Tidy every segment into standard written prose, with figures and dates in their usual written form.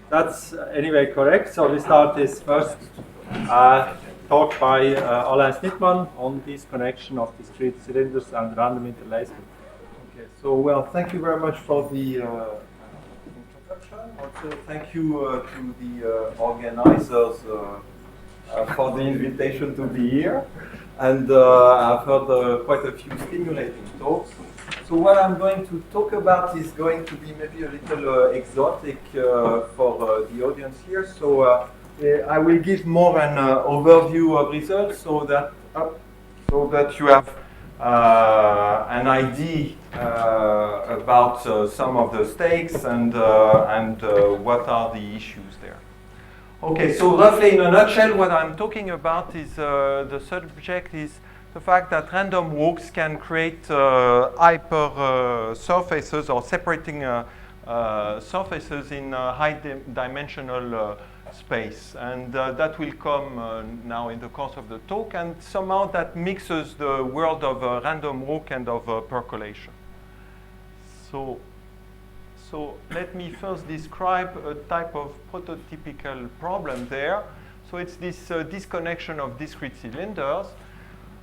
That's anyway correct. So we start this first talk by Alain-Sol Sznitman on disconnection of discrete cylinders and random interlacement. Okay, so well, thank you very much for the introduction. Also, thank you to the organizers for the invitation to be here. And I've heard quite a few stimulating talks. So what I'm going to talk about is going to be maybe a little exotic for the audience here. So I will give more an overview of results so that you have an idea about some of the stakes and what are the issues there. Okay, so roughly in a nutshell, what I'm talking about is the subject is the fact that random walks can create hyper surfaces or separating surfaces in high-dimensional space. And that will come now in the course of the talk. And somehow that mixes the world of random walk and of percolation. So let me first describe a type of prototypical problem there. So it's this disconnection of discrete cylinders.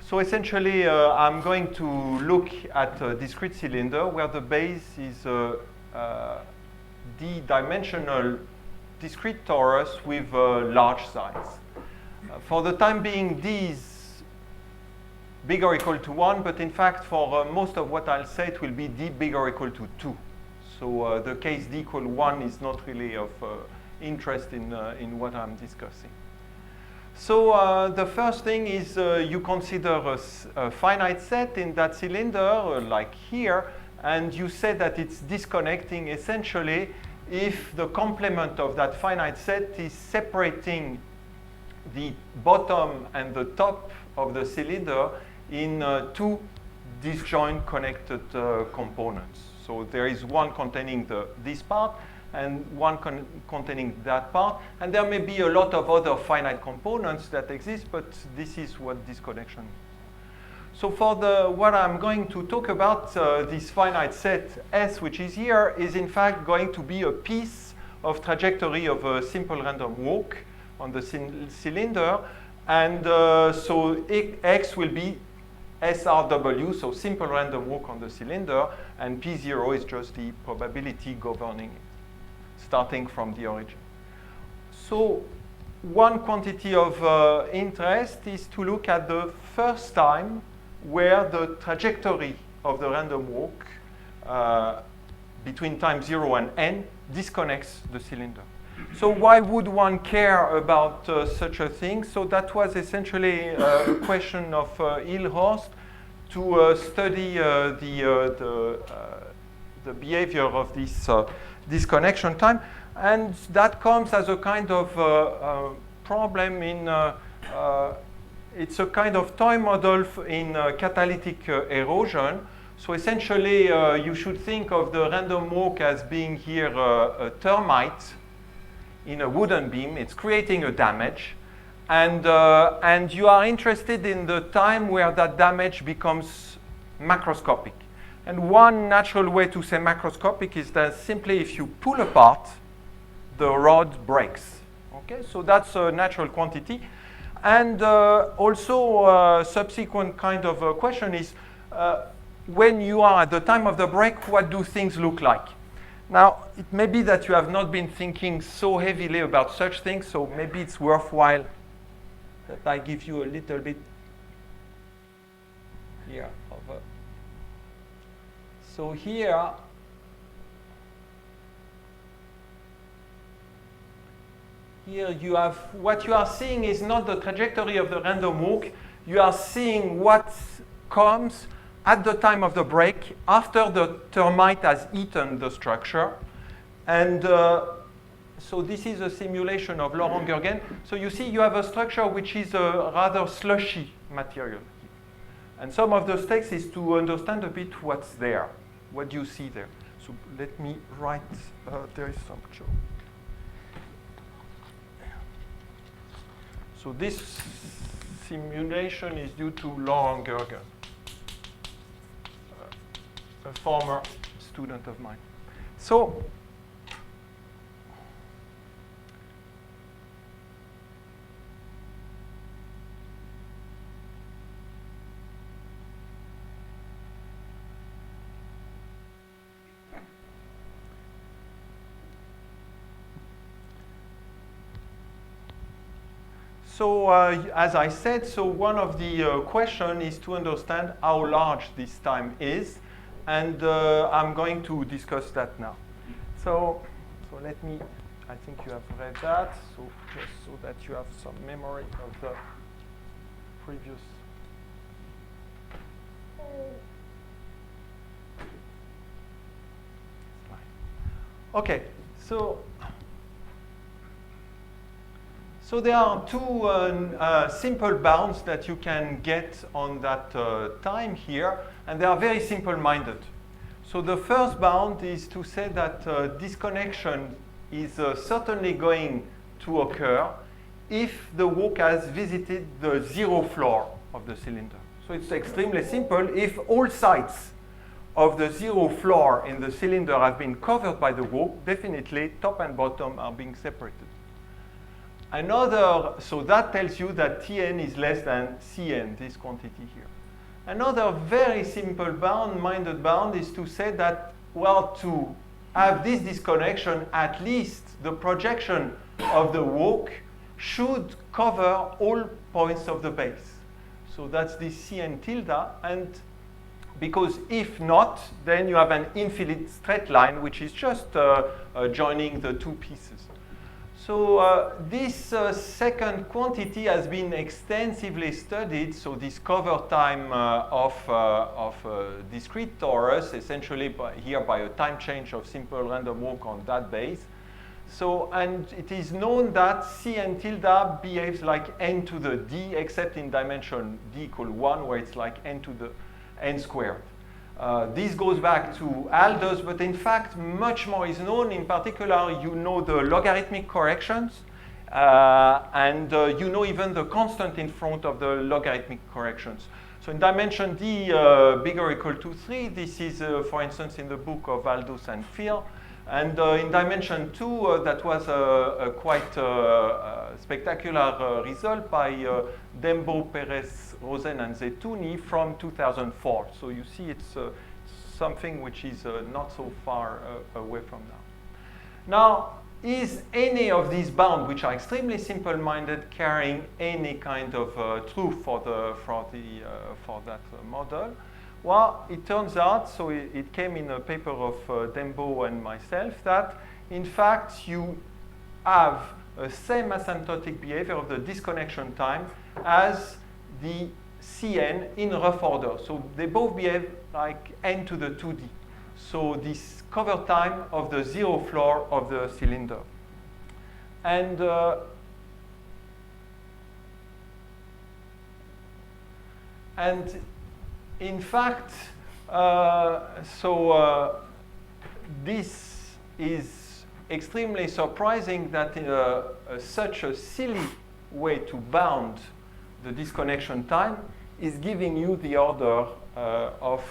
So essentially, I'm going to look at a discrete cylinder where the base is a d-dimensional discrete torus with a large size. For the time being, d is big or equal to 1, but in fact, for most of what I'll say, it will be d big or equal to 2. So the case d equal 1 is not really of interest in what I'm discussing. So the first thing is you consider a finite set in that cylinder, like here, and you say that it's disconnecting essentially if the complement of that finite set is separating the bottom and the top of the cylinder in two disjoint connected components. So there is one containing this part and one containing that part. And there may be a lot of other finite components that exist, but this is what disconnection is. So for what I'm going to talk about, this finite set S, which is here, is in fact going to be a piece of trajectory of a simple random walk on the cylinder. And so X will be SRW, so simple random walk on the cylinder, and P0 is just the probability governing it, starting from the origin. So one quantity of interest is to look at the first time where the trajectory of the random walk between time 0 and n disconnects the cylinder. So why would one care about such a thing? So that was essentially a question of Hilhorst to study the behavior of this disconnection time. And that comes as a kind of problem in, it's a kind of toy model in catalytic erosion. So essentially, you should think of the random walk as being here a termite in a wooden beam. It's creating a damage. And you are interested in the time where that damage becomes macroscopic. And one natural way to say macroscopic is that simply if you pull apart, the rod breaks. Okay, so that's a natural quantity. And also a subsequent kind of question is, when you are at the time of the break, what do things look like? Now, it may be that you have not been thinking so heavily about such things, so maybe it's worthwhile that I give you a little bit here of a. So here, you have, what you are seeing is not the trajectory of the random walk. You are seeing what comes at the time of the break after the termite has eaten the structure. And so this is a simulation of Laurent Gurgen. So you see you have a structure which is a rather slushy material. And some of the stakes is to understand a bit what's there, what you see there. So let me write, there is some joke. So this simulation is due to Laurent Gurgen, a former student of mine. So So as I said, so one of the question is to understand how large this time is, and I'm going to discuss that now. So let me, I think you have read that, so just so that you have some memory of the previous. Okay, so there are two simple bounds that you can get on that time here, and they are very simple-minded. So the first bound is to say that disconnection is certainly going to occur if the walk has visited the zero floor of the cylinder. So it's extremely simple. If all sides of the zero floor in the cylinder have been covered by the walk, definitely top and bottom are being separated. So that tells you that Tn is less than Cn, this quantity here. Another very simple minded bound is to say that, well, to have this disconnection, at least the projection of the walk should cover all points of the base. So that's the Cn tilde, and because if not, then you have an infinite straight line, which is just joining the two pieces. So this second quantity has been extensively studied. So this cover time of discrete torus, essentially by a time change of simple random walk on that base. So, and it is known that Cn tilde behaves like n to the d, except in dimension d equal 1, where it's like n to the n squared. This goes back to Aldous, but in fact, much more is known. In particular, you know the logarithmic corrections, and you know even the constant in front of the logarithmic corrections. So in dimension d bigger or equal to 3, this is, for instance, in the book of Aldous and Phil. And in dimension 2, that was a quite spectacular result by Dembo, Perez, Rosen, and Zeitouni from 2004. So you see it's something which is not so far away from now. Now, is any of these bounds, which are extremely simple-minded, carrying any kind of truth for that model? Well, it turns out, so it came in a paper of Dembo and myself, that in fact you have a same asymptotic behavior of the disconnection time as the Cn in rough order. So they both behave like n to the 2d. So this cover time of the zero floor of the cylinder. And in fact, this is extremely surprising that such a silly way to bound the disconnection time is giving you the order of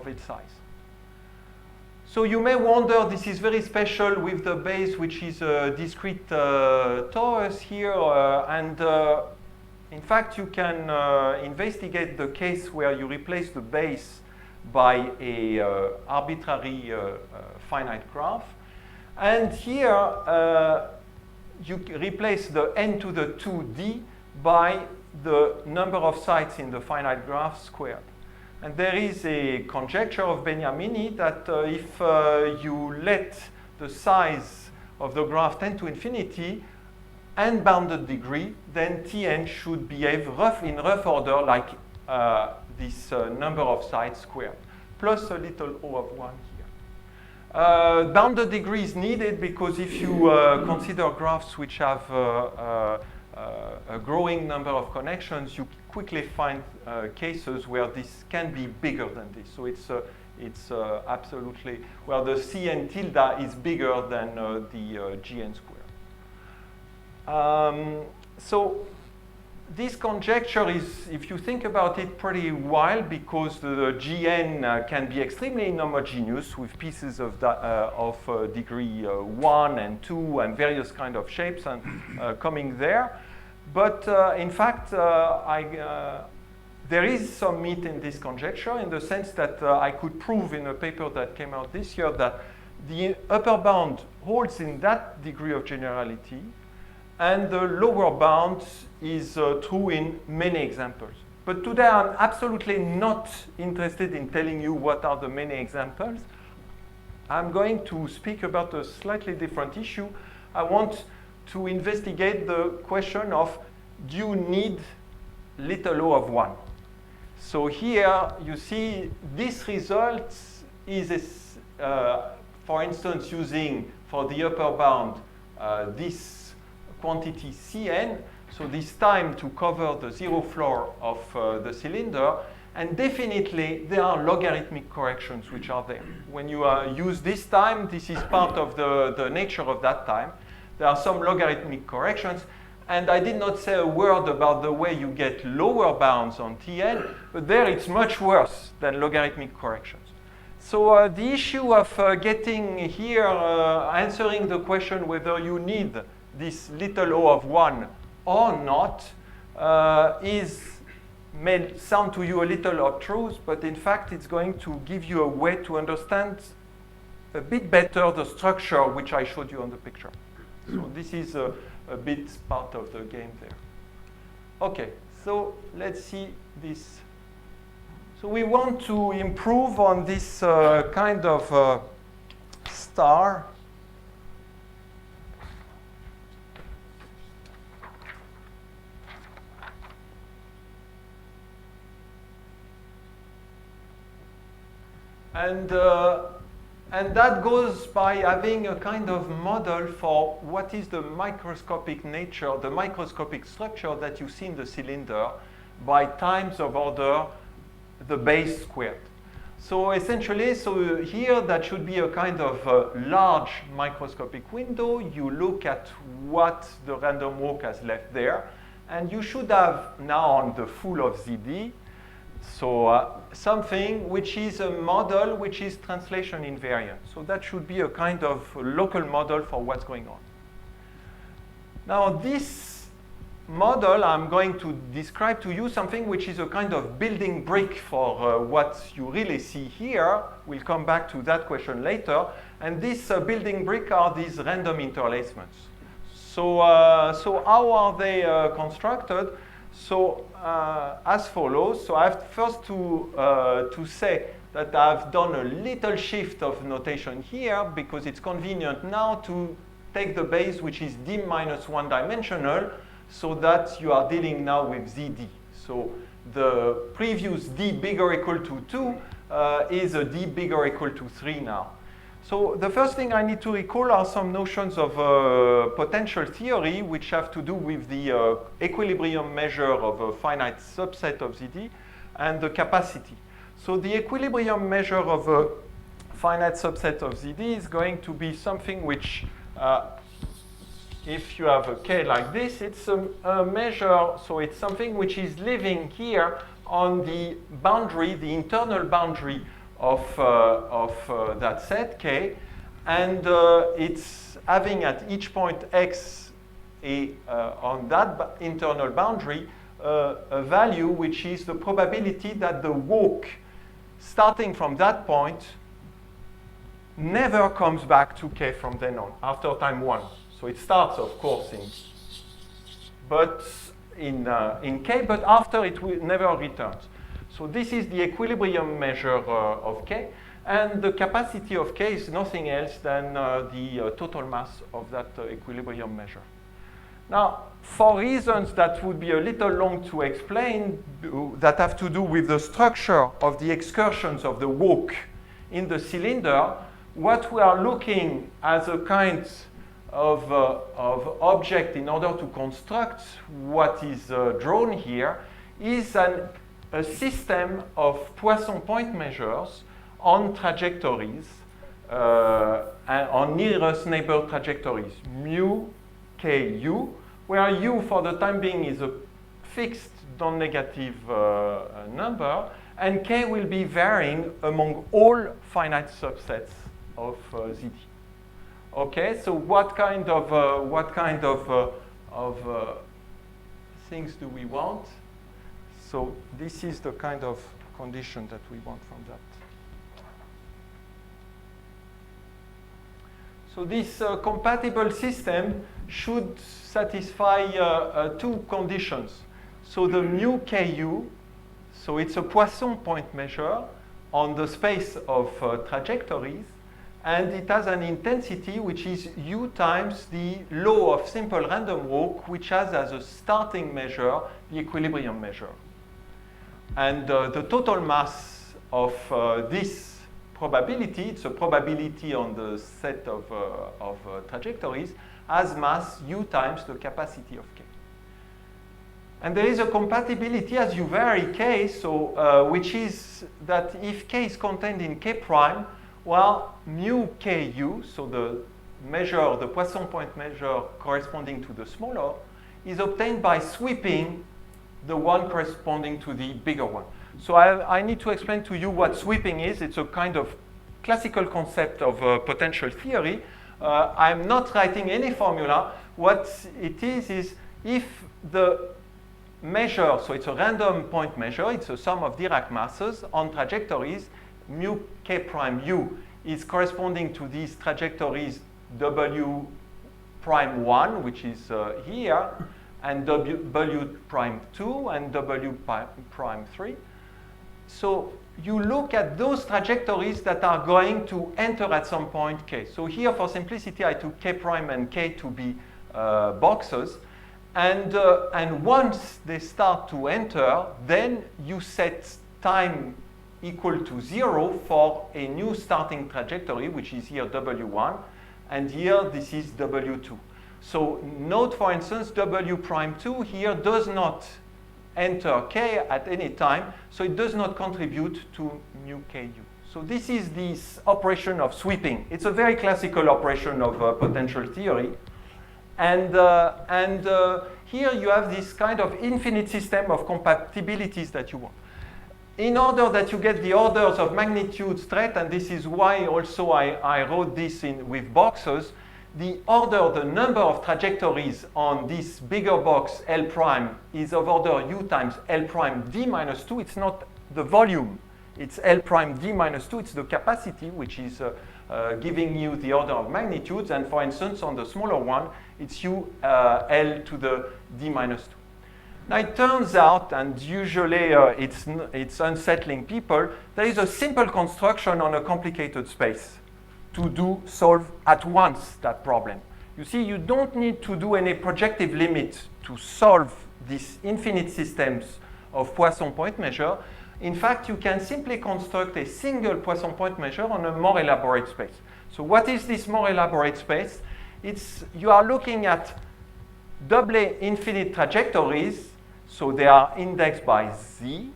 its size. So you may wonder, this is very special with the base, which is a discrete torus here, in fact, you can investigate the case where you replace the base by a arbitrary finite graph. And here, you replace the n to the 2d by the number of sides in the finite graph squared. And there is a conjecture of Beniamini that if you let the size of the graph tend to infinity, n-bounded degree, then Tn should behave in rough order like this number of sides squared, plus a little O of 1 here. Bounded degree is needed because if you consider graphs which have a growing number of connections, you quickly find cases where this can be bigger than this. So it's absolutely, well, the Cn tilde is bigger than the Gn squared. So this conjecture is, if you think about it, pretty wild because the Gn can be extremely inhomogeneous with pieces of degree 1 and 2 and various kind of shapes and coming there. But in fact, there is some meat in this conjecture in the sense that I could prove in a paper that came out this year that the upper bound holds in that degree of generality. and the lower bound is true in many examples. But today I'm absolutely not interested in telling you what are the many examples. I'm going to speak about a slightly different issue. I want to investigate the question of, do you need little o of 1? So here you see this result is, for instance, using for the upper bound this quantity Cn, so this time to cover the zero floor of the cylinder, and definitely there are logarithmic corrections which are there. When you use this time, this is part of the nature of that time. There are some logarithmic corrections, and I did not say a word about the way you get lower bounds on Tn, but there it's much worse than logarithmic corrections. So the issue of getting here, answering the question whether you need this little o of 1 or not may sound to you a little obtuse, but in fact it's going to give you a way to understand a bit better the structure which I showed you on the picture. So this is a bit part of the game there. Okay, so let's see this. So we want to improve on this kind of star. And that goes by having a kind of model for what is the microscopic nature, the microscopic structure that you see in the cylinder by times of order the base squared. So essentially, so here that should be a kind of large microscopic window. You look at what the random walk has left there, and you should have now on the full of ZD, so something which is a model which is translation invariant. So that should be a kind of local model for what's going on. Now this model, I'm going to describe to you something which is a kind of building brick for what you really see here. We'll come back to that question later. And this building brick are these random interlacements. So how are they constructed? So as follows. So I have first to say that I've done a little shift of notation here because it's convenient now to take the base which is d minus 1 dimensional, so that you are dealing now with ZD. So the previous d bigger or equal to 2 is a d bigger or equal to 3 now. So the first thing I need to recall are some notions of potential theory which have to do with the equilibrium measure of a finite subset of ZD and the capacity. So the equilibrium measure of a finite subset of ZD is going to be something which, if you have a K like this, it's a measure, so it's something which is living here on the boundary, the internal boundary of that set K, and it's having at each point X on that internal boundary a value which is the probability that the walk starting from that point never comes back to K from then on, after time 1. So it starts, of course, in K, but after it never returns. So this is the equilibrium measure of K, and the capacity of K is nothing else than the total mass of that equilibrium measure. Now, for reasons that would be a little long to explain, that have to do with the structure of the excursions of the walk in the cylinder, what we are looking as a kind of object in order to construct what is drawn here is a system of Poisson point measures on trajectories, and on nearest neighbor trajectories, mu, k, u, where u for the time being is a fixed non-negative number, and k will be varying among all finite subsets of ZD. Okay, so what kind of things do we want? So this is the kind of condition that we want from that. So this compatible system should satisfy two conditions. So the mu ku, so it's a Poisson point measure on the space of trajectories, and it has an intensity which is u times the law of simple random walk, which has as a starting measure the equilibrium measure. And the total mass of this probability, it's a probability on the set of trajectories, has mass u times the capacity of k. And there is a compatibility as you vary k, so which is that if k is contained in k prime, well, mu ku, so the measure, the Poisson point measure corresponding to the smaller, is obtained by sweeping the one corresponding to the bigger one. So I need to explain to you what sweeping is. It's a kind of classical concept of potential theory. I'm not writing any formula. What it is if the measure, so it's a random point measure, it's a sum of Dirac masses on trajectories, mu k prime u is corresponding to these trajectories w prime 1, which is here, and w prime 2 and w prime 3. So you look at those trajectories that are going to enter at some point k. So here, for simplicity, I took k prime and k to be boxes. And once they start to enter, then you set time equal to 0 for a new starting trajectory, which is here w1, and here this is w2. So note, for instance, w prime 2 here does not enter k at any time, so it does not contribute to mu ku. So this is this operation of sweeping. It's a very classical operation of potential theory. And here you have this kind of infinite system of compatibilities that you want. In order that you get the orders of magnitude straight, and this is why also I wrote this in with boxes, the order, the number of trajectories on this bigger box L prime is of order u times L prime d minus 2. It's not the volume. It's L prime d minus 2. It's the capacity, which is giving you the order of magnitudes. And for instance, on the smaller one, it's u L to the d minus 2. Now it turns out, and usually it's unsettling people, there is a simple construction on a complicated space to solve at once that problem. You see, you don't need to do any projective limit to solve these infinite systems of Poisson point measure. In fact, you can simply construct a single Poisson point measure on a more elaborate space. So what is this more elaborate space? You are looking at doubly infinite trajectories, so they are indexed by z,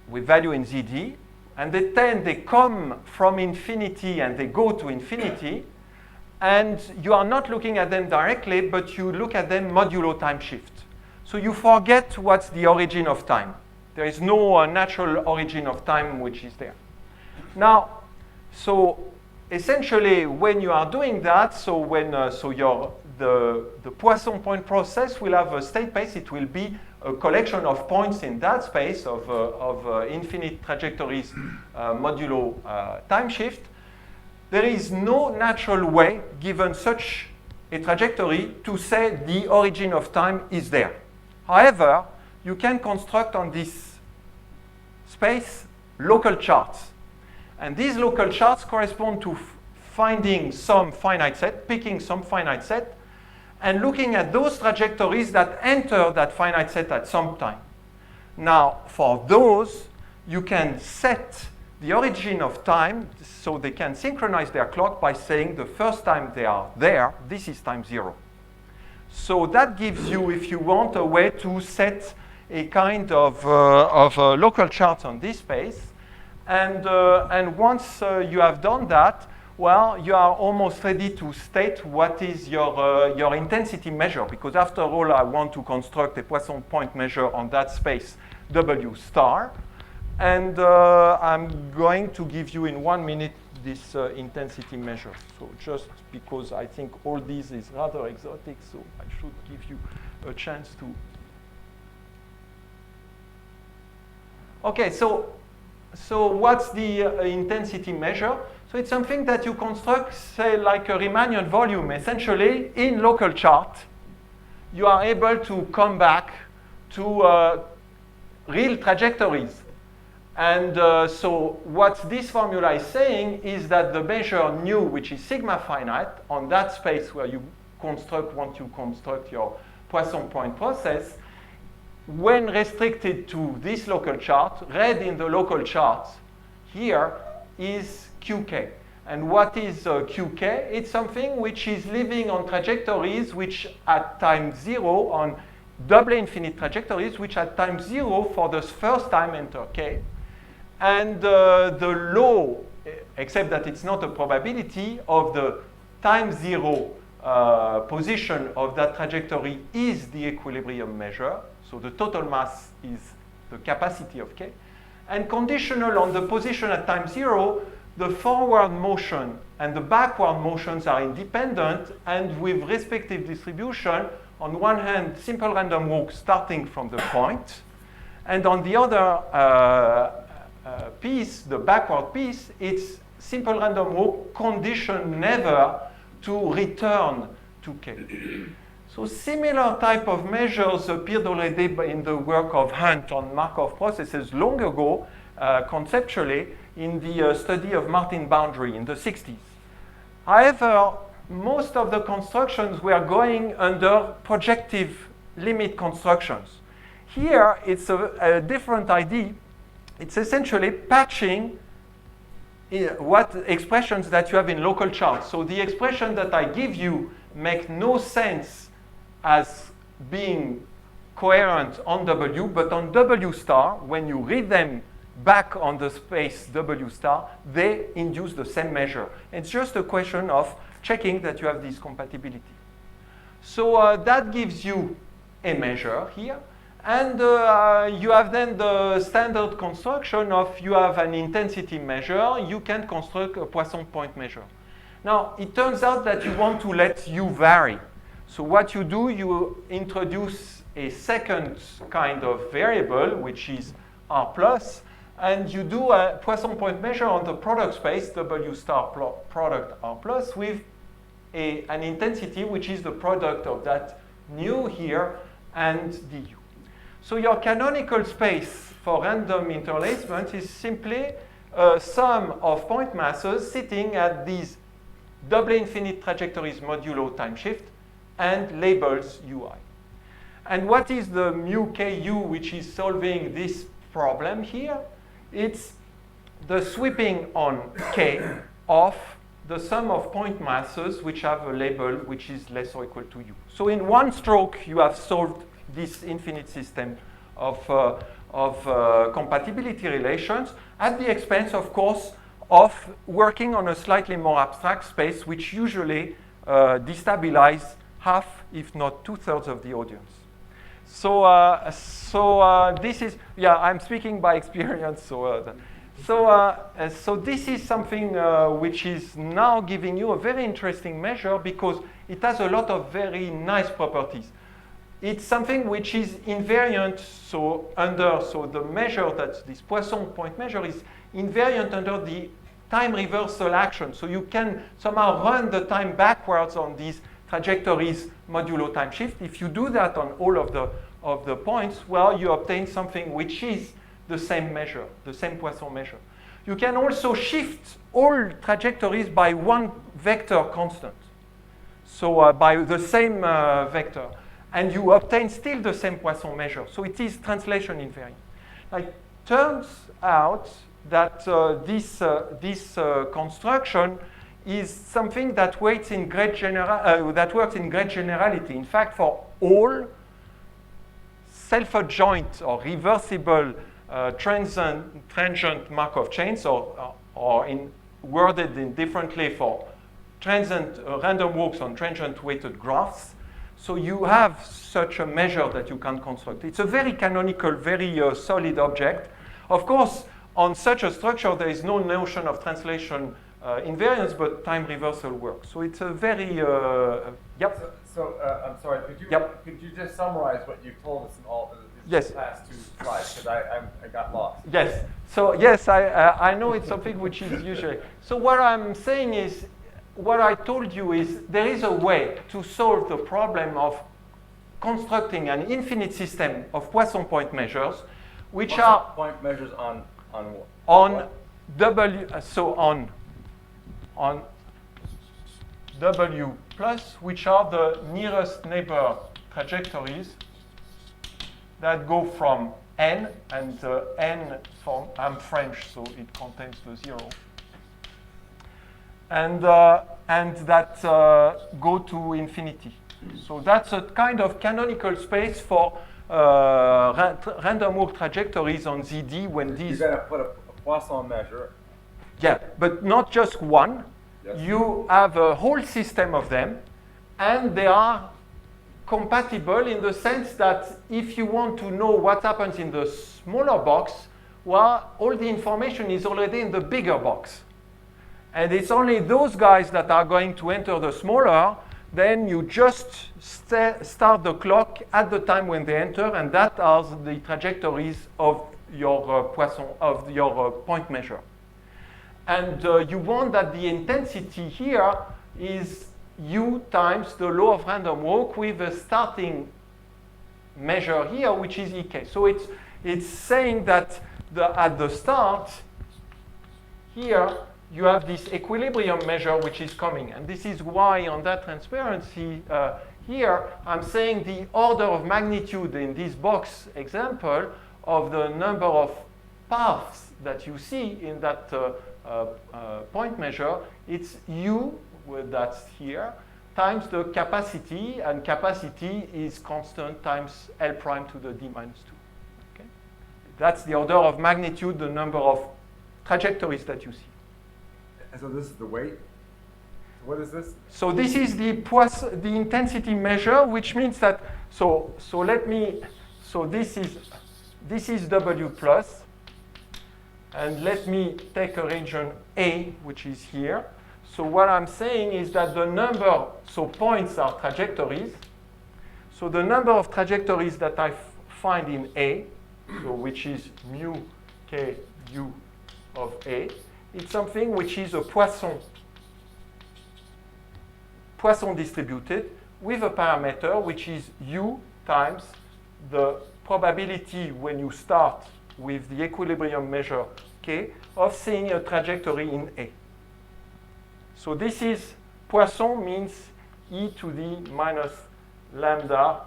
with value in zd, and they come from infinity and they go to infinity, and you are not looking at them directly, but you look at them modulo time shift. So you forget what's the origin of time. There is no natural origin of time which is there. Now, so essentially when you are doing that, so when the Poisson point process will have a state space, it will be a collection of points in that space of infinite trajectories modulo time shift. There is no natural way, given such a trajectory, to say the origin of time is there. However, you can construct on this space local charts. And these local charts correspond to finding some finite set, picking some finite set, and looking at those trajectories that enter that finite set at some time. Now, for those, you can set the origin of time, so they can synchronize their clock by saying the first time they are there, this is time 0. So that gives you, if you want, a way to set a kind of local chart on this space. And once you have done that, well, you are almost ready to state what is your intensity measure, because after all, I want to construct a Poisson point measure on that space W star. And I'm going to give you in 1 minute this intensity measure. So just because I think all this is rather exotic, so I should give you a chance to. Okay, so so what's the intensity measure? So it's something that you construct, say, like a Riemannian volume. Essentially, in local chart, you are able to come back to real trajectories. And so what this formula is saying is that the measure nu, which is sigma finite, on that space where you want to construct your Poisson point process, when restricted to this local chart, read in the local chart here, is qk. And what is qk? It's something which is living on trajectories which at time 0, on double infinite trajectories, which at time 0 for the first time enter k. And the law, except that it's not a probability, of the time 0 position of that trajectory is the equilibrium measure. So the total mass is the capacity of k. And conditional on the position at time 0, the forward motion and the backward motions are independent, and with respective distribution, on one hand, simple random walk starting from the point, and on the other piece, the backward piece, it's simple random walk condition never to return to k. So similar type of measures appeared already in the work of Hunt on Markov processes long ago, conceptually, in the study of Martin boundary in the 60s. However, most of the constructions were going under projective limit constructions. Here, it's a different idea. It's essentially patching what expressions that you have in local charts. So the expression that I give you make no sense as being coherent on W, but on W star, when you read them back on the space W star, they induce the same measure. It's just a question of checking that you have this compatibility. So that gives you a measure here. And you have then the standard construction of you have an intensity measure, you can construct a Poisson point measure. Now, it turns out that you want to let u vary. So what you do, you introduce a second kind of variable, which is R plus, and you do a Poisson point measure on the product space, W star product R plus, with an intensity which is the product of that nu here and du. So your canonical space for random interlacement is simply a sum of point masses sitting at these double infinite trajectories modulo time shift and labels ui. And what is the mu ku which is solving this problem here? It's the sweeping on k of the sum of point masses which have a label which is less or equal to u. So in one stroke, you have solved this infinite system of compatibility relations at the expense, of course, of working on a slightly more abstract space, which usually destabilize half, if not 2/3 of the audience. So, this is, yeah, I'm speaking by experience. So this is something which is now giving you a very interesting measure because it has a lot of very nice properties. It's something which is invariant, so the measure that this Poisson point measure is invariant under the time reversal action. So you can somehow run the time backwards on these trajectories modulo time shift. If you do that on all of the points, well, you obtain something which is the same measure, the same Poisson measure. You can also shift all trajectories by one vector constant. So by the same vector. And you obtain still the same Poisson measure. So it is translation invariant. It turns out that this construction is something that works in great generality. In fact, for all self-adjoint or reversible transient Markov chains, or worded differently for transient random walks on transient weighted graphs. So you have such a measure that you can construct. It's a very canonical, very solid object. Of course, on such a structure, there is no notion of translation invariance, but time reversal works. So it's a very, yep. So I'm sorry, could you just summarize what you've told us in Yes. Last two slides, because I got lost. Yes. So yes, I know it's something which is usually. So what I'm saying is, what I told you is there is a way to solve the problem of constructing an infinite system of Poisson point measures, which Poisson are point measures on what? on W. So on W plus, which are the nearest neighbor trajectories that go from n, and n from, I'm French, so it contains the 0, and that go to infinity. So that's a kind of canonical space for random walk trajectories on ZD when these. You're going to put a Poisson measure. Yeah, but not just one. Yes. You have a whole system of them, and they are compatible in the sense that if you want to know what happens in the smaller box, well, all the information is already in the bigger box. And it's only those guys that are going to enter the smaller, then you just start the clock at the time when they enter, and that are the trajectories of your Poisson, of your point measure. And you want that the intensity here is U times the law of random walk with a starting measure here, which is EK. So it's saying that at the start, here, you have this equilibrium measure which is coming. And this is why on that transparency here, I'm saying the order of magnitude in this box example of the number of paths that you see in that point measure, it's U, well, that's here, times the capacity, and capacity is constant times L prime to the D minus 2. Okay? That's the order of magnitude, the number of trajectories that you see. And so this is the weight. What is this? So this is the intensity measure, which means that, so this is W plus, and let me take a region A, which is here. So what I'm saying is that the number, so points are trajectories. So the number of trajectories that I find in A, so which is mu k u of A, it's something which is a Poisson distributed with a parameter which is U times the probability when you start with the equilibrium measure K of seeing a trajectory in A. So this is, Poisson means e to the minus lambda.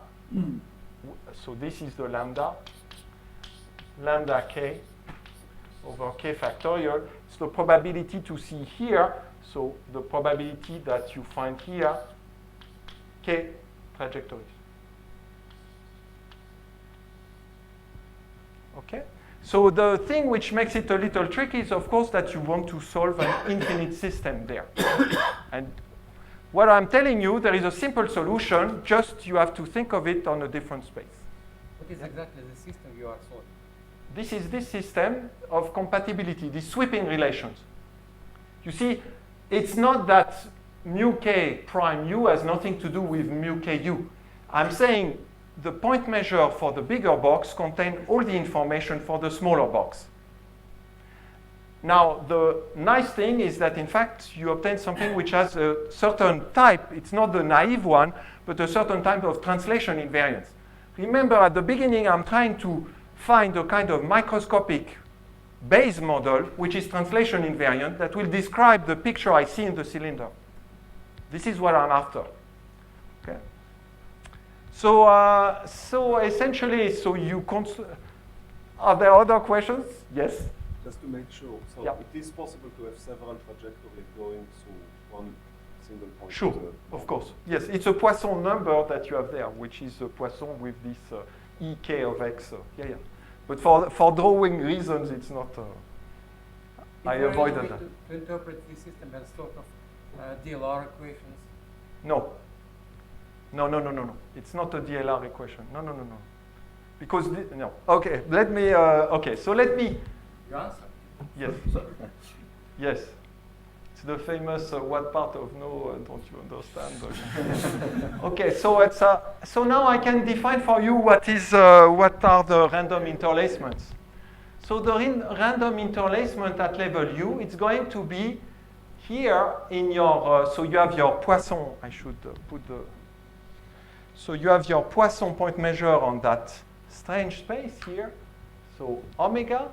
So this is the lambda k over k factorial. It's the probability to see here. So the probability that you find here, k trajectories. Okay? So the thing which makes it a little tricky is, of course, that you want to solve an infinite system there. And what I'm telling you, there is a simple solution, just you have to think of it on a different space. What is exactly the system you are solving? This is this system of compatibility, these sweeping relations. You see, it's not that mu k prime u has nothing to do with mu k u. I'm saying the point measure for the bigger box contains all the information for the smaller box. Now, the nice thing is that, in fact, you obtain something which has a certain type. It's not the naive one, but a certain type of translation invariance. Remember, at the beginning, I'm trying to find a kind of microscopic Bayes model, which is translation invariant, that will describe the picture I see in the cylinder. This is what I'm after. Okay. So essentially, are there other questions? Yes? Just to make sure, so yeah. It is possible to have several trajectories going through one single point? Sure, of course. Yes, it's a Poisson number that you have there, which is a Poisson with this ek of x. Yeah. But for drawing reasons, it's not. I avoided that. To interpret this system as sort of DLR equations? No. It's not a DLR equation. No. Because, no. Okay, let me, so let me. You answer. Yes. Yes. It's the famous what part of no don't you understand? Okay, so it's so now I can define for you what are the random interlacements. So the random interlacement at level U, it's going to be here in your, so you have your Poisson, I should put the, so you have your Poisson point measure on that strange space here. So omega,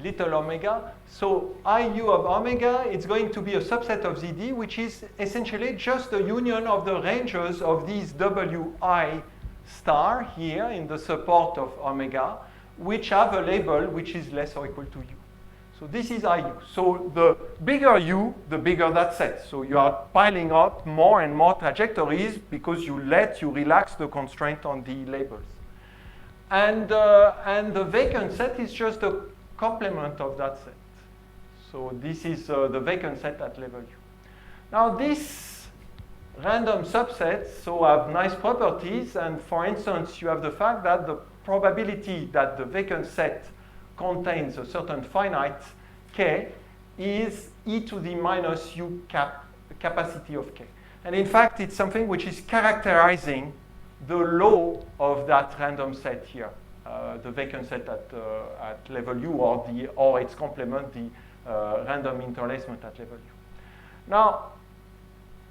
little omega. So IU of omega, it's going to be a subset of ZD, which is essentially just the union of the ranges of these WI star here in the support of omega, which have a label which is less or equal to U. So this is IU. So the bigger U, the bigger that set. So you are piling up more and more trajectories because you relax the constraint on the labels. And the vacant set is just a complement of that set. So this is the vacant set at level U. Now these random subsets so have nice properties, and for instance you have the fact that the probability that the vacant set contains a certain finite k is e to the minus u capacity of k. And in fact it's something which is characterizing the law of that random set here. The vacant set at level U or its complement, the random interlacement at level U. Now,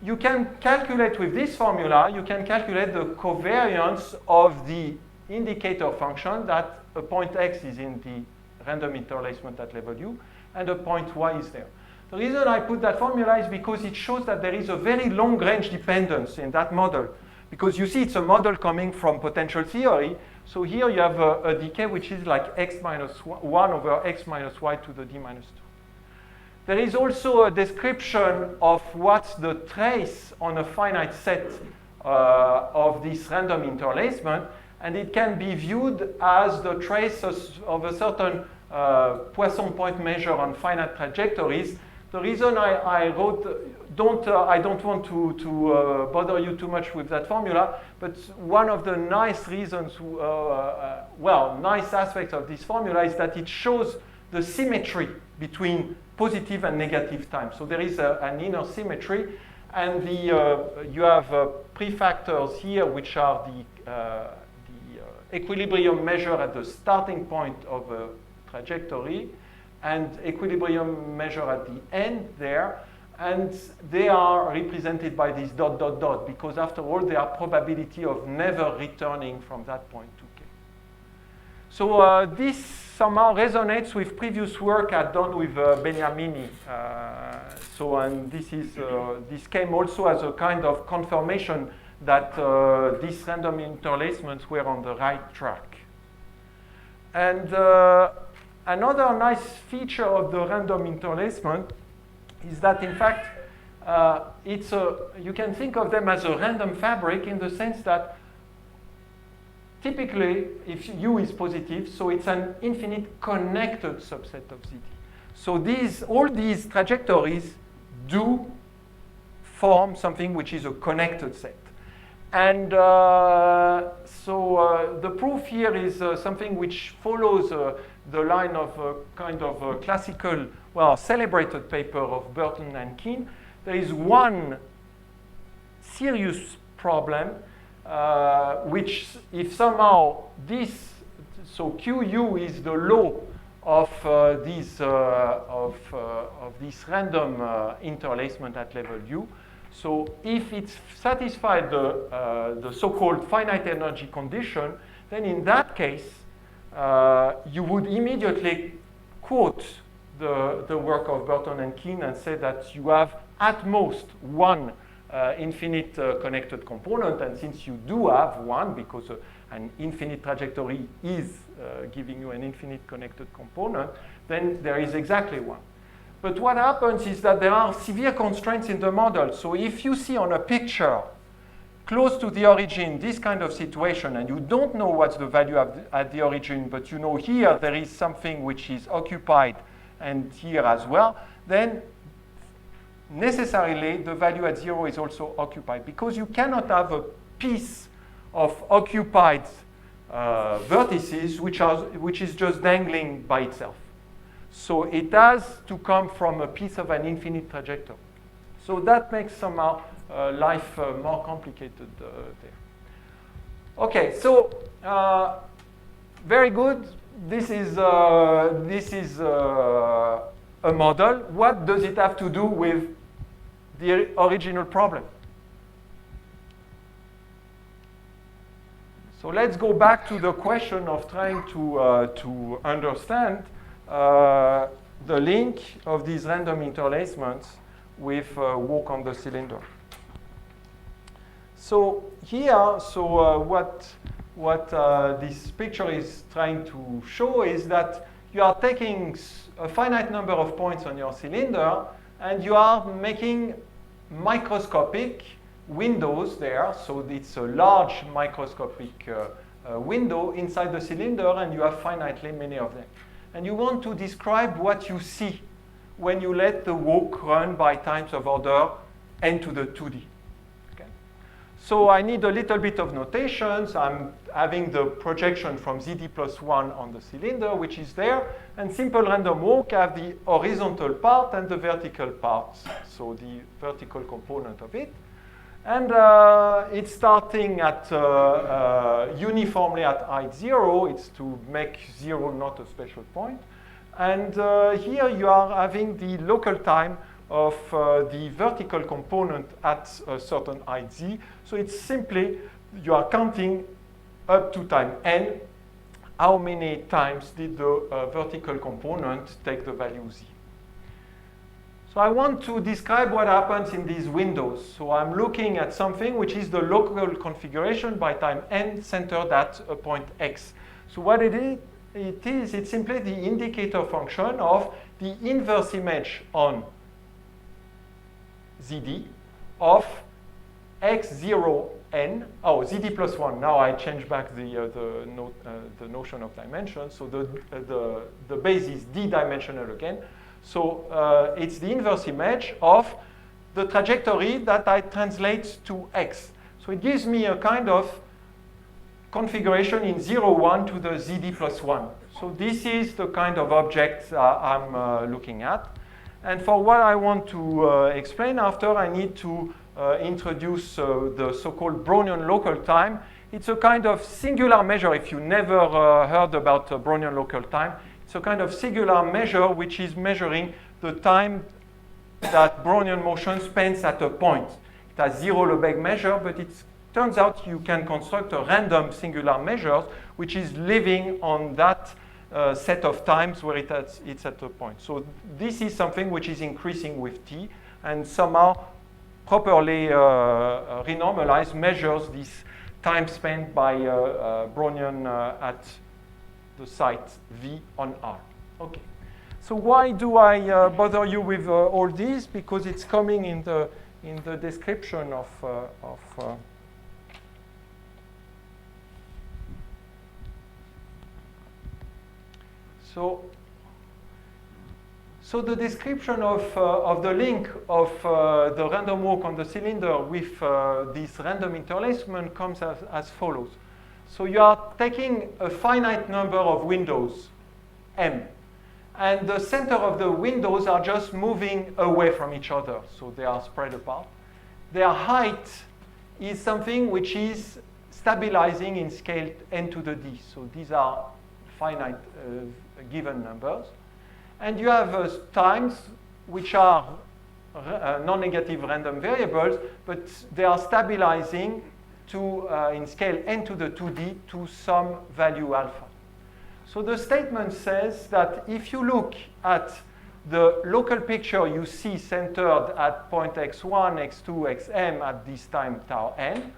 you can calculate with this formula, you can calculate the covariance of the indicator function that a point x is in the random interlacement at level U and a point y is there. The reason I put that formula is because it shows that there is a very long range dependence in that model. Because you see it's a model coming from potential theory. So here you have a decay which is like x minus 1 over x minus y to the d minus 2. There is also a description of what's the trace on a finite set of this random interlacement, and it can be viewed as the trace of a certain Poisson point measure on finite trajectories. The reason I wrote, I don't want to bother you too much with that formula, but one of the nice reasons, nice aspects of this formula is that it shows the symmetry between positive and negative time. So there is an inner symmetry, and you have prefactors here, which are the equilibrium measure at the starting point of a trajectory, and equilibrium measure at the end there, and they are represented by this ... because after all they are probability of never returning from that point to k. So this somehow resonates with previous work I'd done with Beniamini. And this came also as a kind of confirmation that these random interlacements were on the right track. And another nice feature of the random interlacement is that, in fact, you can think of them as a random fabric in the sense that typically, if U is positive, so it's an infinite connected subset of ZT. So all these trajectories do form something which is a connected set. And the proof here is something which follows the line of kind of a classical, celebrated paper of Burton and Keene. There is one serious problem, which if somehow so QU is the law of this random interlacement at level U. So if it's satisfied the so-called finite energy condition, then in that case, you would immediately quote the work of Burton and Keene and say that you have at most one infinite connected component, and since you do have one, because an infinite trajectory is giving you an infinite connected component, then there is exactly one. But what happens is that there are severe constraints in the model. So if you see on a picture close to the origin this kind of situation, and you don't know what's the value at the origin, but you know here there is something which is occupied and here as well, then necessarily the value at 0 is also occupied, because you cannot have a piece of occupied vertices which is just dangling by itself. So it has to come from a piece of an infinite trajectory. So that makes somehow life more complicated there. Okay, so very good. This is a model. What does it have to do with the original problem? So let's go back to the question of trying to understand the link of these random interlacements with work on the cylinder. So here, what this picture is trying to show is that you are taking a finite number of points on your cylinder and you are making microscopic windows there. So it's a large microscopic window inside the cylinder, and you have finitely many of them. And you want to describe what you see when you let the walk run by times of order n to the 2d. So I need a little bit of notations. I'm having the projection from ZD plus 1 on the cylinder, which is there. And simple random walk have the horizontal part and the vertical parts, so the vertical component of it. And it's starting at uniformly at height 0. It's to make 0 not a special point. And here you are having the local time of the vertical component at a certain height z. So it's simply, you are counting up to time n, how many times did the vertical component take the value z. So I want to describe what happens in these windows. So I'm looking at something which is the local configuration by time n centered at a point x. So what it's simply the indicator function of the inverse image on ZD of x0n, ZD plus 1. Now I change back the notion of dimension. So the base is d-dimensional again. So it's the inverse image of the trajectory that I translate to x. So it gives me a kind of configuration in 0, 1 to the ZD plus 1. So this is the kind of object I'm looking at. And for what I want to explain after, I need to introduce the so-called Brownian local time. It's a kind of singular measure. If you never heard about Brownian local time, it's a kind of singular measure which is measuring the time that Brownian motion spends at a point. It has 0 Lebesgue measure, but it turns out you can construct a random singular measure which is living on that set of times where it's at a point. So this is something which is increasing with t, and somehow properly renormalized measures this time spent by Brownian at the site V on R. Okay. So why do I bother you with all these? Because it's coming in the description of So the description of the link of the random walk on the cylinder with this random interlacement comes as follows. So you are taking a finite number of windows, M, and the center of the windows are just moving away from each other, so they are spread apart. Their height is something which is stabilizing in scale n to the d, so these are finite given numbers. And you have times which are non-negative random variables, but they are stabilizing to, in scale n to the 2d to some value alpha. So the statement says that if you look at the local picture you see centered at point x1, x2, xm at this time tau n,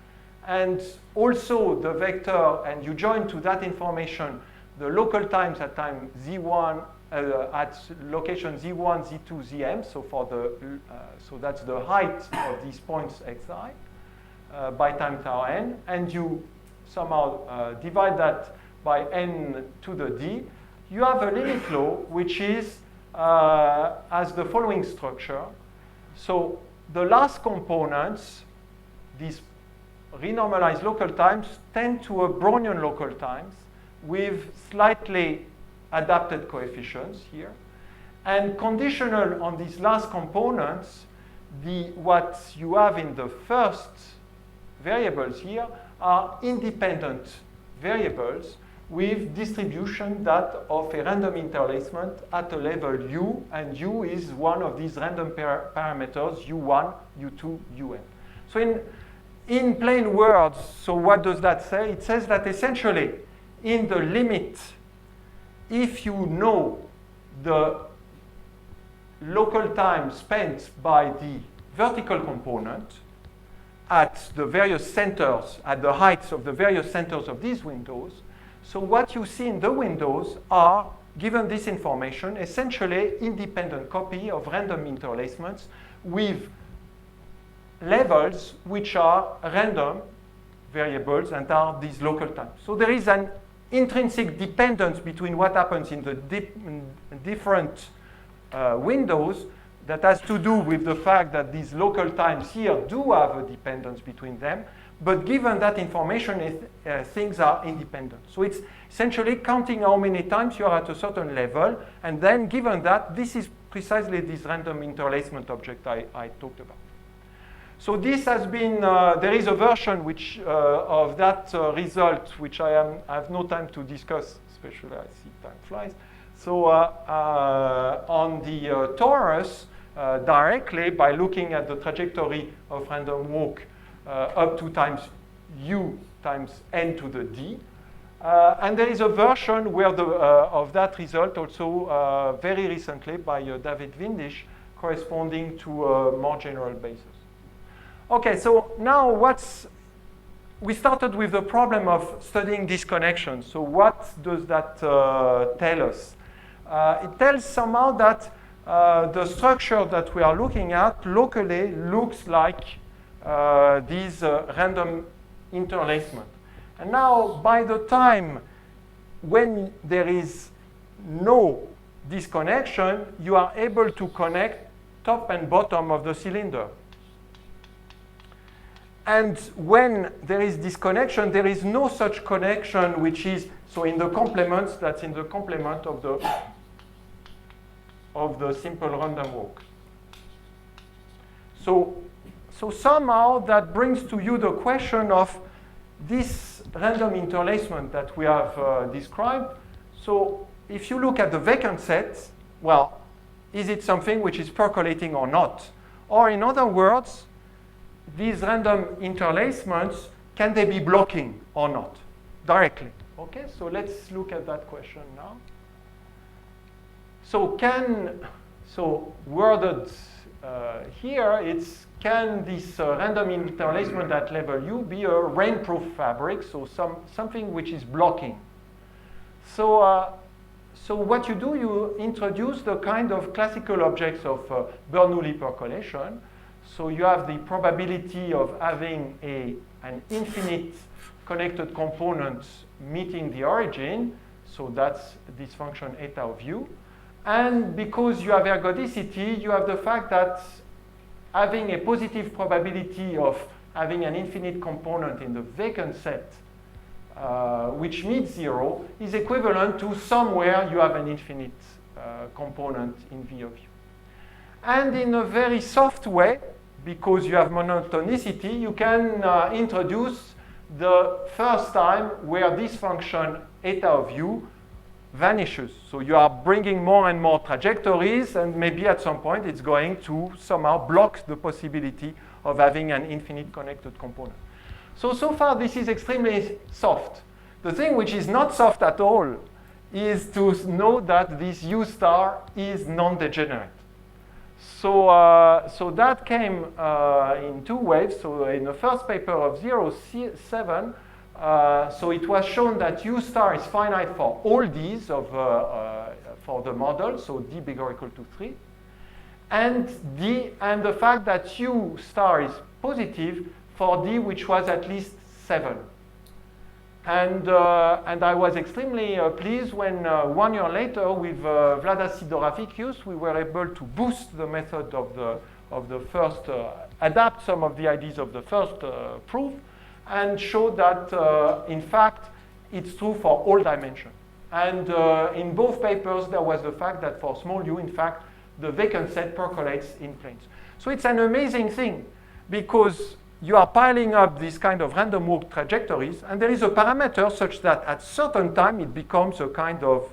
and also the vector, and you join to that information the local times at time z1, at location z1, z2, zm, so for the so that's the height of these points xi by time tau n, and you somehow divide that by n to the d, you have a limit law which is as the following structure. So the last components, these renormalized local times, tend to a Brownian local times with slightly adapted coefficients here. And conditional on these last components, what you have in the first variables here are independent variables with distribution that of a random interlacement at a level u, and u is one of these random parameters, u1, u2, un. So in plain words, so what does that say? It says that essentially in the limit, if you know the local time spent by the vertical component at the various centers, at the heights of the various centers of these windows, so what you see in the windows are, given this information, essentially independent copy of random interlacements with levels which are random variables and are these local times. So there is an intrinsic dependence between what happens in the different windows that has to do with the fact that these local times here do have a dependence between them, but given that information, things are independent. So it's essentially counting how many times you are at a certain level, and then given that, this is precisely this random interlacement object I talked about. So this has been, there is a version which, of that result which I have no time to discuss, especially I see time flies. So on the torus, directly by looking at the trajectory of random walk up to times u times n to the d. And there is a version where of that result also very recently by David Windisch corresponding to a more general basis. Okay, so now we started with the problem of studying disconnection. So what does that tell us? It tells somehow that the structure that we are looking at locally looks like these random interlacement. And now, by the time when there is no disconnection, you are able to connect top and bottom of the cylinder. And when there is disconnection, there is no such connection which is, so in the complements, that's in the complement of the simple random walk. So somehow that brings to you the question of this random interlacement that we have described. So if you look at the vacant set, well, is it something which is percolating or not? Or in other words, these random interlacements, can they be blocking or not directly? Okay, so let's look at that question now. So worded here, it's can this random interlacement at level u be a rainproof fabric, so something which is blocking? So what you do, you introduce the kind of classical objects of Bernoulli percolation. So you have the probability of having an infinite connected component meeting the origin. So that's this function eta of u. And because you have ergodicity, you have the fact that having a positive probability of having an infinite component in the vacant set, which meets 0, is equivalent to somewhere you have an infinite component in V of u. And in a very soft way, because you have monotonicity, you can introduce the first time where this function eta of u vanishes. So you are bringing more and more trajectories, and maybe at some point it's going to somehow block the possibility of having an infinite connected component. So far this is extremely soft. The thing which is not soft at all is to know that this u star is non-degenerate. So that came in two waves. So in the first paper of 07, so it was shown that u star is finite for all these for the model, so d bigger or equal to 3, and the fact that u star is positive for d which was at least 7. And I was extremely pleased when 1 year later with Vladas Sidoraficius we were able to boost the method of the first, adapt some of the ideas of the first proof, and show that in fact it's true for all dimensions. And in both papers, there was the fact that for small u, in fact, the vacant set percolates in planes. So it's an amazing thing because you are piling up these kind of random walk trajectories, and there is a parameter such that at certain time it becomes a kind of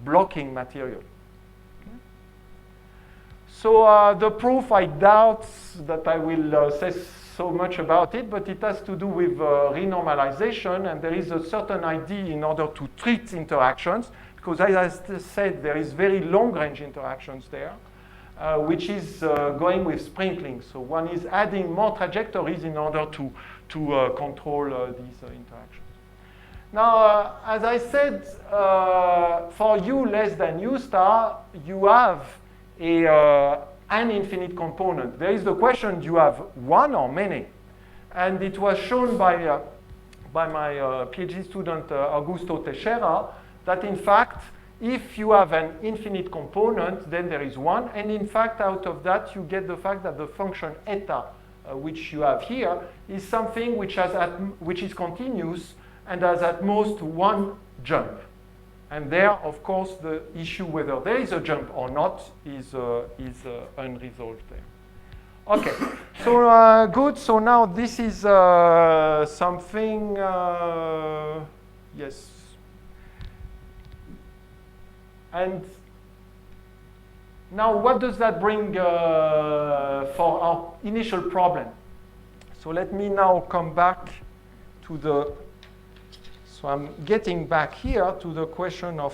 blocking material. Okay. So the proof, I doubt that I will say so much about it, but it has to do with renormalization, and there is a certain idea in order to treat interactions, because as I said, there is very long-range interactions there. Which is going with sprinkling. So one is adding more trajectories in order to control these interactions. Now, as I said, for u less than u star, you have an infinite component. There is the question, do you have one or many? And it was shown by my PhD student, Augusto Teixeira, that in fact, if you have an infinite component, then there is one. And in fact, out of that, you get the fact that the function eta, which you have here, is something which is continuous and has at most one jump. And there, of course, the issue whether there is a jump or not is unresolved there. OK, so good. So now this is something, yes. And now what does that bring for our initial problem? So let me now come back to the, so I'm getting back here to the question of,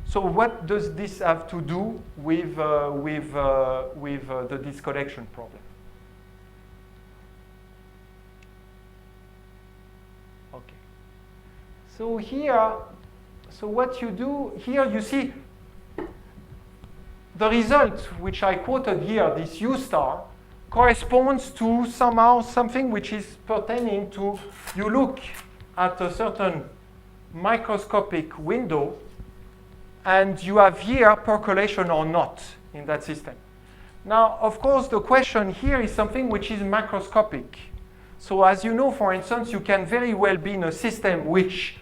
so what does this have to do with the disconnection problem? Okay. So here, so what you do here, you see the result which I quoted here, this U star, corresponds to somehow something which is pertaining to, you look at a certain microscopic window and you have here percolation or not in that system. Now, of course, the question here is something which is macroscopic. So as you know, for instance, you can very well be in a system which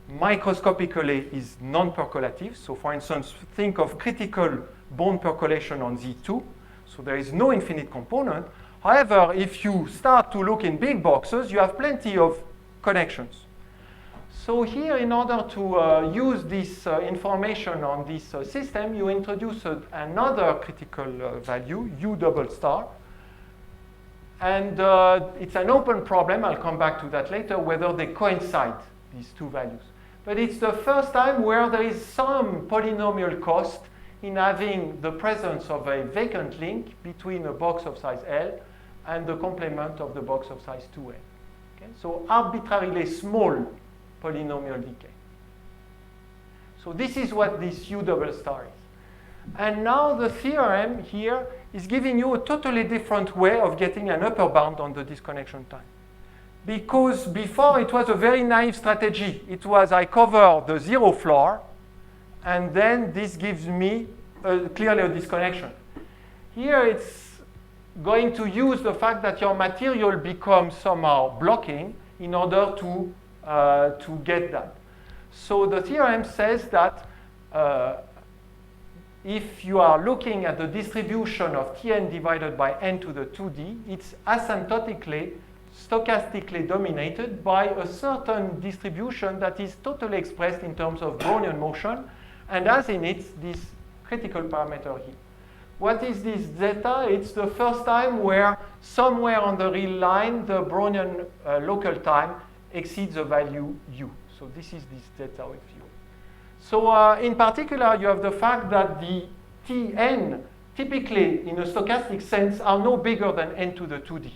microscopically is non-percolative. So for instance, think of critical bond percolation on Z2. So there is no infinite component. However, if you start to look in big boxes, you have plenty of connections. So here, in order to use this information on this system, you introduce another critical value, U double star. And it's an open problem, I'll come back to that later, whether they coincide, these two values. But it's the first time where there is some polynomial cost in having the presence of a vacant link between a box of size L and the complement of the box of size 2L. Okay? So arbitrarily small polynomial decay. So this is what this U double star is. And now the theorem here is giving you a totally different way of getting an upper bound on the disconnection time. Because before it was a very naive strategy. It was I cover the zero floor, and then this gives me clearly a disconnection. Here it's going to use the fact that your material becomes somehow blocking in order to get that. So the theorem says that if you are looking at the distribution of Tn divided by n to the 2d, it's asymptotically, stochastically dominated by a certain distribution that is totally expressed in terms of Brownian motion, and has in it this critical parameter here. What is this zeta? It's the first time where somewhere on the real line, the Brownian local time exceeds the value u. So this is this zeta of u. So in particular, you have the fact that the Tn, typically in a stochastic sense, are no bigger than n to the 2d.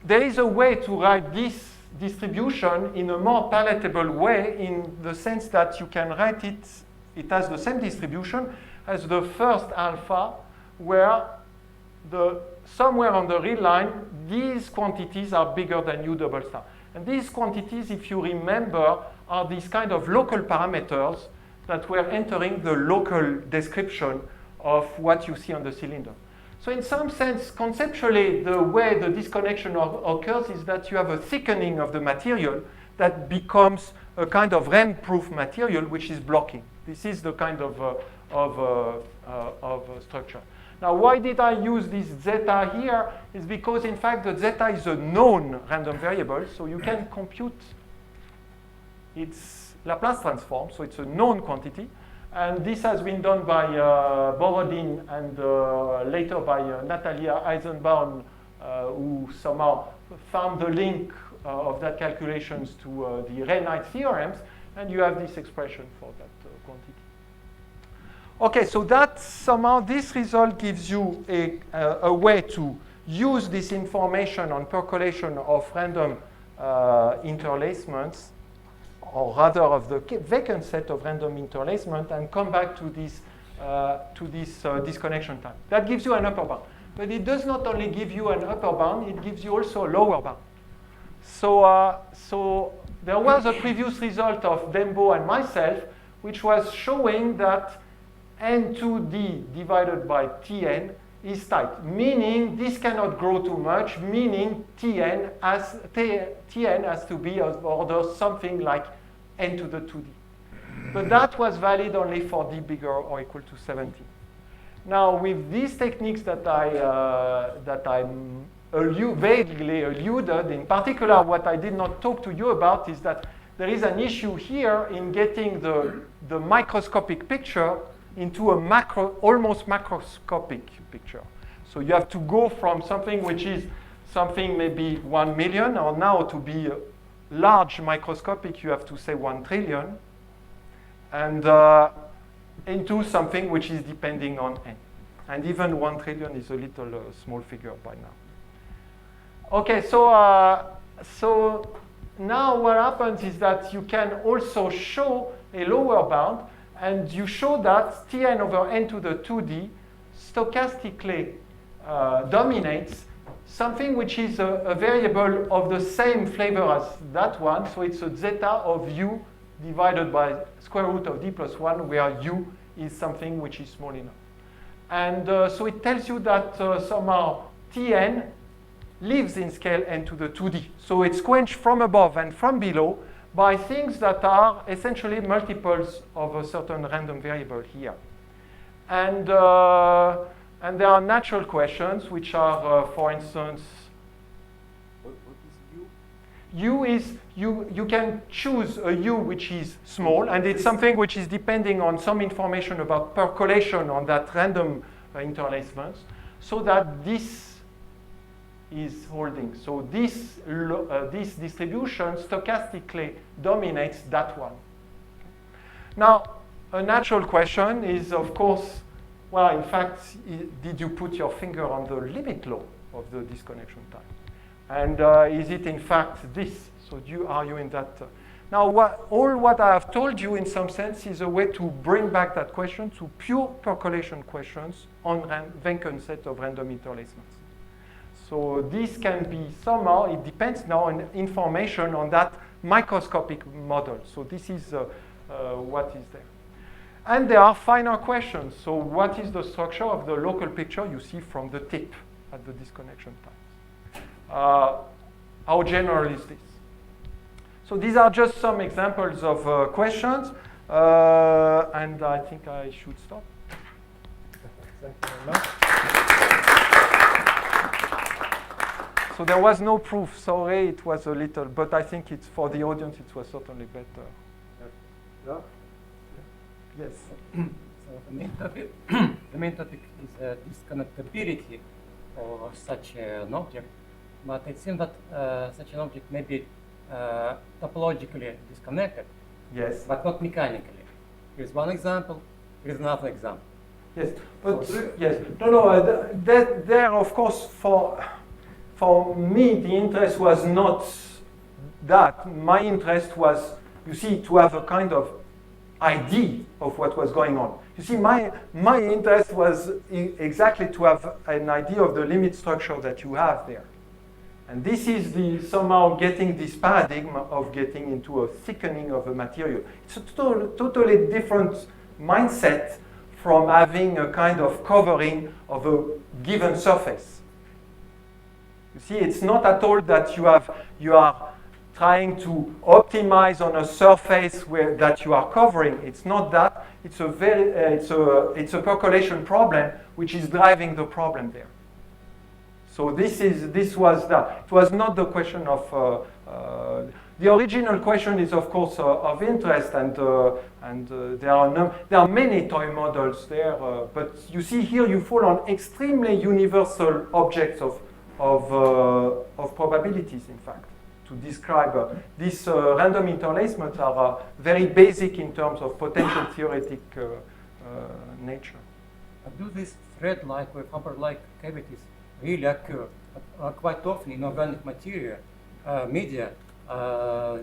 There is a way to write this distribution in a more palatable way, in the sense that you can write it, it has the same distribution as the first alpha, where somewhere on the real line, these quantities are bigger than U double star. And these quantities, if you remember, are these kind of local parameters that were entering the local description of what you see on the cylinder. So in some sense, conceptually, the way the disconnection occurs is that you have a thickening of the material that becomes a kind of RAM-proof material which is blocking. This is the kind of structure. Now, why did I use this zeta here? Is because, in fact, the zeta is a known random variable, so you can compute its Laplace transform, so it's a known quantity. And this has been done by Borodin and later by Natalia Eisenbaum, who somehow found the link of that calculations to the Ray-Knight theorems, and you have this expression for that quantity. Okay, so that somehow this result gives you a way to use this information on percolation of random interlacements, or rather of the vacant set of random interlacement, and come back to this disconnection time. That gives you an upper bound. But it does not only give you an upper bound, it gives you also a lower bound. So there was a previous result of Dembo and myself, which was showing that N2D divided by Tn is tight, meaning this cannot grow too much, meaning Tn has to be of order something like n to the 2d. But that was valid only for d bigger or equal to 17. Now, with these techniques that I vaguely alluded, in particular, what I did not talk to you about is that there is an issue here in getting the microscopic picture into a almost macroscopic picture. So you have to go from something which is something maybe 1 million, or now to be large microscopic, you have to say 1 trillion, and into something which is depending on n. And even 1 trillion is a little small figure by now. Okay, so now what happens is that you can also show a lower bound, and you show that Tn over n to the 2d stochastically dominates something which is a variable of the same flavor as that one. So it's a zeta of u divided by square root of d plus 1, where u is something which is small enough. And so it tells you that somehow Tn lives in scale n to the 2d. So it's quenched from above and from below by things that are essentially multiples of a certain random variable here. And there are natural questions, which are, for instance, What is u? U is, you can choose a U which is small, and it's something which is depending on some information about percolation on that random interlacements, so that this is holding. So this distribution stochastically dominates that one. Now, a natural question is, of course, well, in fact, did you put your finger on the limit law of the disconnection time? And is it in fact this? So are you in that? Now, all what I have told you in some sense is a way to bring back that question to pure percolation questions on vacant set of random interlacements. So this can be somehow, it depends now on information on that microscopic model. So this is what is there. And there are finer questions. So what is the structure of the local picture you see from the tip at the disconnection times? How general is this? So these are just some examples of questions. And I think I should stop. Thank you very much. So there was no proof. Sorry, it was a little, but I think it's for the audience, it was certainly better. Yeah. Yes. So the main topic is disconnectability of such an object, but it seems that such an object may be topologically disconnected, Yes. but not mechanically. Here's one example. Here's another example. Yes. But yes. No. There, of course, for me, the interest was not that. My interest was, you see, to have a kind of idea of what was going on. You see, my interest was exactly to have an idea of the limit structure that you have there. And this is somehow getting this paradigm of getting into a thickening of a material. It's a totally different mindset from having a kind of covering of a given surface. You see, it's not at all that you are trying to optimize on a surface that you are covering. It's not that. It's a percolation problem which is driving the problem there. So this was that. It was not the question of the original question is of course of interest, and there are many toy models there. But you see here you fall on extremely universal objects of probabilities. In fact, to describe these random interlacements are very basic in terms of potential theoretic nature. Do these thread-like or fiber-like cavities really occur? Quite often in organic material, media,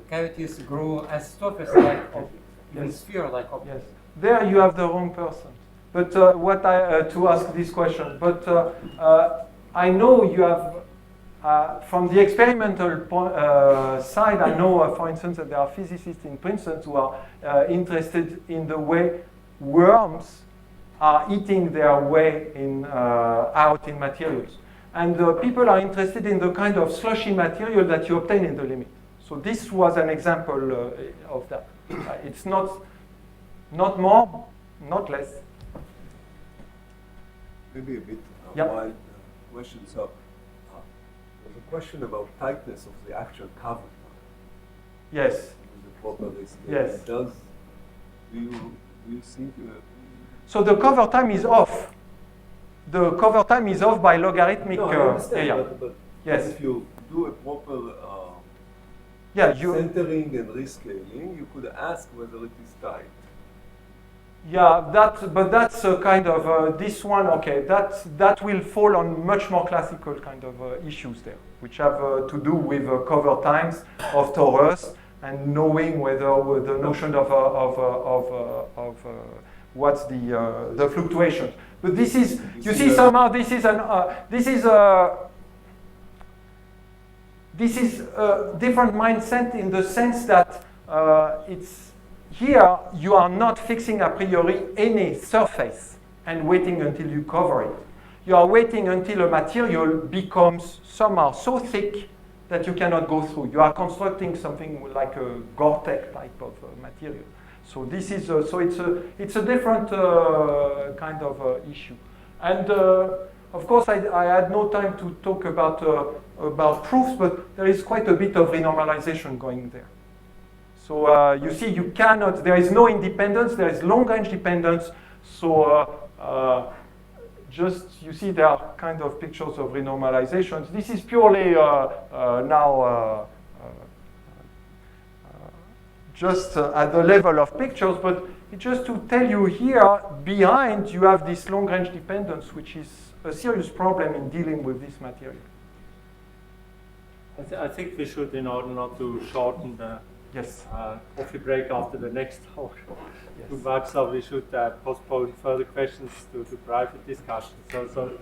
cavities grow as surface-like objects, even sphere-like objects. Yes, there you have the wrong person. But to ask this question. But I know you have. From the experimental side, I know, for instance, that there are physicists in Princeton who are interested in the way worms are eating their way out in materials. And people are interested in the kind of slushy material that you obtain in the limit. So this was an example of that. It's not more, not less. Maybe a bit Yep. wild question. So there's a question about tightness of the actual cover. Yes. The properties. Yes. Do you think? So the cover time is off. The cover time is off by logarithmic No, I understand, area. but Yes. if you do a proper Yeah, centering and rescaling, you could ask whether it is tight. Yeah, but that's a kind of this one. Okay, that will fall on much more classical kind of issues there, which have to do with cover times of torus and knowing whether the notion of what's the fluctuations. But this is, you see, somehow this is a different mindset in the sense that it's. Here, you are not fixing a priori any surface and waiting until you cover it. You are waiting until a material becomes somehow so thick that you cannot go through. You are constructing something like a Gore-Tex type of material. So this is it's a different kind of issue. And of course, I had no time to talk about proofs, but there is quite a bit of renormalization going there. So you see, you cannot, there is no independence, there is long-range dependence. So just, you see, there are kind of pictures of renormalizations. This is purely now just at the level of pictures, but just to tell you here, behind you have this long-range dependence, which is a serious problem in dealing with this material. I think we should, in order not to shorten the coffee break after the next hour too much, so we should postpone further questions to private discussion. So